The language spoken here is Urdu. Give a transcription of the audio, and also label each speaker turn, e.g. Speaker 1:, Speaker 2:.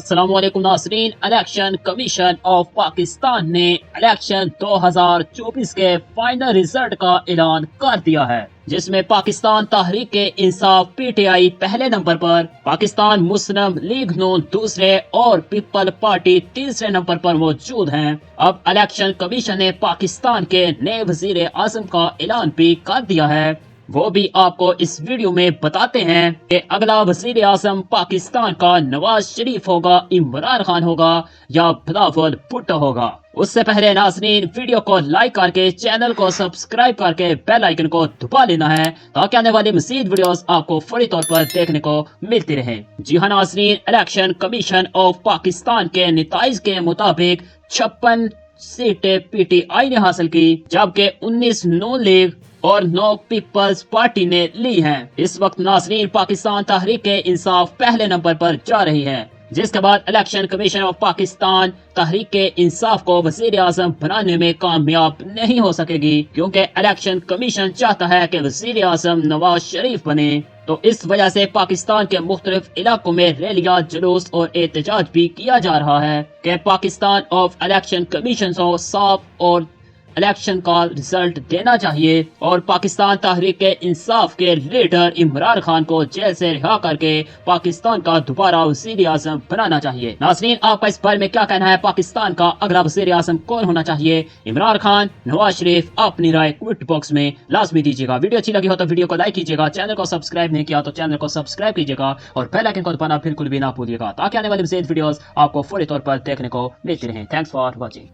Speaker 1: السلام علیکم ناظرین، الیکشن کمیشن آف پاکستان نے الیکشن 2024 کے فائنل ریزلٹ کا اعلان کر دیا ہے، جس میں Pakistan Tehreek Insaf P T I پہلے نمبر پر، پاکستان مسلم لیگ نون دوسرے اور پیپل پارٹی تیسرے نمبر پر موجود ہیں۔ اب الیکشن کمیشن نے پاکستان کے نئے وزیر اعظم کا اعلان بھی کر دیا ہے، وہ بھی آپ کو اس ویڈیو میں بتاتے ہیں کہ اگلا وزیر اعظم پاکستان کا نواز شریف ہوگا، عمران خان ہوگا یا بلاول بھٹو ہوگا۔ اس سے پہلے ناظرین، ویڈیو کو لائک کر کے چینل کو سبسکرائب کر کے بیل آئیکن کو دبا لینا ہے تاکہ آنے والی مزید ویڈیوز آپ کو فوری طور پر دیکھنے کو ملتی رہیں۔ جی ہاں ناظرین، الیکشن کمیشن آف پاکستان کے نتائج کے مطابق 56 سیٹیں پی ٹی آئی نے حاصل کی، جبکہ 19 نون لیگ اور 9 پیپلز پارٹی نے لی ہیں۔ اس وقت ناظرین، پاکستان تحریک انصاف پہلے نمبر پر جا رہی ہے، جس کے بعد election commission of Pakistan Tehreek Insaf کو وزیر اعظم بنانے میں کامیاب نہیں ہو سکے گی، کیونکہ الیکشن کمیشن چاہتا ہے کہ وزیر اعظم نواز شریف بنے۔ تو اس وجہ سے پاکستان کے مختلف علاقوں میں ریلیاں، جلوس اور احتجاج بھی کیا جا رہا ہے کہ پاکستان آف الیکشن کمیشن کو صاف اور الیکشن کا رزلٹ دینا چاہیے اور پاکستان تحریک انصاف کے لیڈر عمران خان کو جیل سے رہا کر کے پاکستان کا دوبارہ وزیر اعظم بنانا چاہیے۔ ناظرین، آپ کا اس بارے میں کیا کہنا ہے؟ پاکستان کا اگلا وزیر اعظم کون ہونا چاہیے؟ عمران خان، نواز شریف؟ اپنی رائے کمنٹ باکس میں لازمی دیجیے گا۔ ویڈیو اچھی لگی ہو تو ویڈیو کو لائک کیجیے گا، چینل کو سبسکرائب نہیں کیا تو چینل کو سبسکرائب کیجیے گا اور بیل آئیکن کو دبانا بالکل بھی نہ بھولیے گا تاکہ آنے والی مزید ویڈیوز آپ کو فوری طور پر دیکھنے کو ملتی رہیں۔ Thanks for watching.